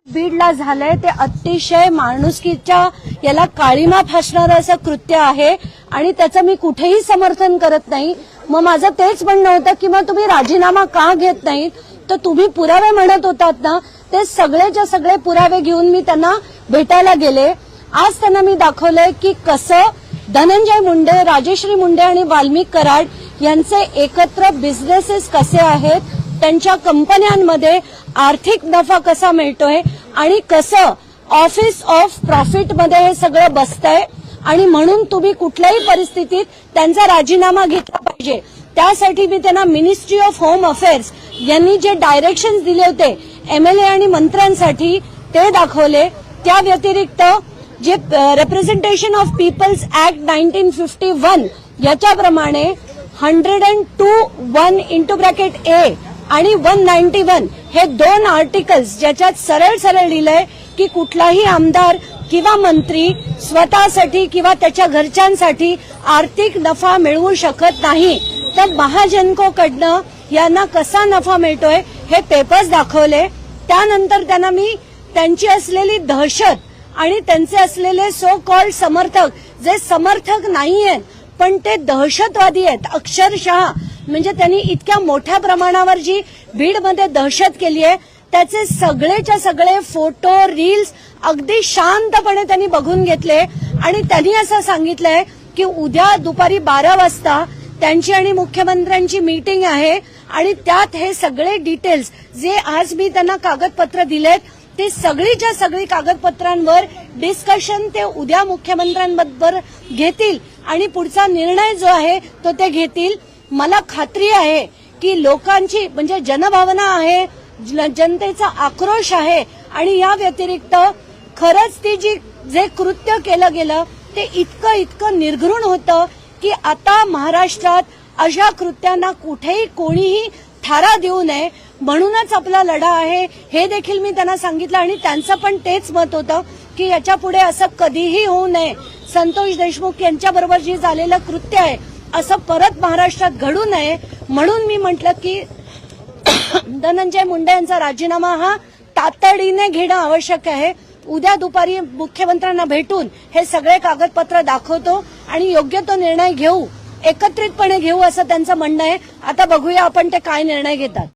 बीडला झालंय ते अतिशय माणुसकीच्या याला काळीमा फासणारं असं कृत्य आहे आणि त्याचं मी कुठेही समर्थन करत नाही। मग माझं तेच म्हणणं होतं की मग तुम्ही राजीनामा का घेत नाहीत, तर तुम्ही पुरावे म्हणत होतात ना, ते सगळेच्या सगळे पुरावे घेऊन मी त्यांना भेटायला गेले। आज त्यांना मी दाखवलंय की कसं धनंजय मुंडे, राजश्री मुंडे आणि वाल्मिक कराड यांचे एकत्र बिझनेसेस कसे आहेत, त्यांच्या कंपन्यांमध्ये आर्थिक नफा कसा मिळतोय आणि कसं ऑफिस ऑफ प्रॉफिट मध्ये हे सगळं बसतंय आणि म्हणून तुम्ही कुठल्याही परिस्थितीत त्यांचा राजीनामा घेतला पाहिजे। त्यासाठी मी त्यांना मिनिस्ट्री ऑफ होम अफेअर्स यांनी जे डायरेक्शन्स दिले होते एमएलए आणि मंत्र्यांसाठी ते दाखवले। त्या व्यतिरिक्त जे रिप्रेझेंटेशन ऑफ पीपल्स ऍक्ट 1951 याच्याप्रमाणे 102(1)(a) आणि 191 हे दोन आर्टिकल्स ज्याच्यात सरळ सरळ लिहिलंय की कुठलाही आमदार किंवा मंत्री स्वतःसाठी किंवा त्याच्या घरच्यांसाठी आर्थिक नफा मिळवू शकत नाही। तर महाजनकोकडनं यांना कसा नफा मिळतोय हे पेपर्स दाखवले। त्यानंतर त्यांना मी त्यांची असलेली दहशत आणि त्यांचे असलेले सो कॉल्ड समर्थक, जे समर्थक नाहीयेत पण ते दहशतवादी आहेत अक्षरशः, म्हणजे त्यांनी इतक्या मोठ्या प्रमाणावर जी बीडमध्ये दहशत केली आहे त्याचे सगळेच्या सगळे फोटो रील्स अगदी शांतपणे त्यांनी बघून घेतले आणि त्यांनी असं सांगितलंय की उद्या दुपारी 12 वाजता त्यांची आणि मुख्यमंत्र्यांची मीटिंग आहे आणि त्यात हे सगळे डिटेल्स जे आज मी त्यांना कागदपत्र दिलेत ते सगळीच्या सगळी कागदपत्रांवर डिस्कशन ते उद्या मुख्यमंत्र्यांबरोबर घेतील आणि पुढचा निर्णय जो आहे तो ते घेतील। मला खात्री आहे की लोकांची म्हणजे जनभावना आहे, जनतेचा आक्रोश आहे आणि या व्यतिरिक्त खरंच ती जे कृत्य केलं गेलं ते इतकं निर्घृण होतं की आता महाराष्ट्रात अशा कृत्यांना कुठेही कोणीही थारा देऊ नये, म्हणूनच आपला लढा आहे हे देखील मी त्यांना सांगितलं आणि त्यांचं पण तेच मत होतं की याच्या पुढे असं कधीही होऊ नये। संतोष देशमुख यांच्याबरोबर जे झालेलं कृत्य आहे असं परत महाराष्ट्रात घडू नये, म्हणून मी म्हटलं की धनंजय मुंडे यांचा राजीनामा हा तातडीने घेणं आवश्यक आहे। उद्या दुपारी मुख्यमंत्र्यांना भेटून हे सगळे कागदपत्र दाखवतो आणि योग्य तो निर्णय घेऊ, एकत्रितपणे घेऊ असं त्यांचं म्हणणं आहे। आता बघूया आपण ते काय निर्णय घेतात।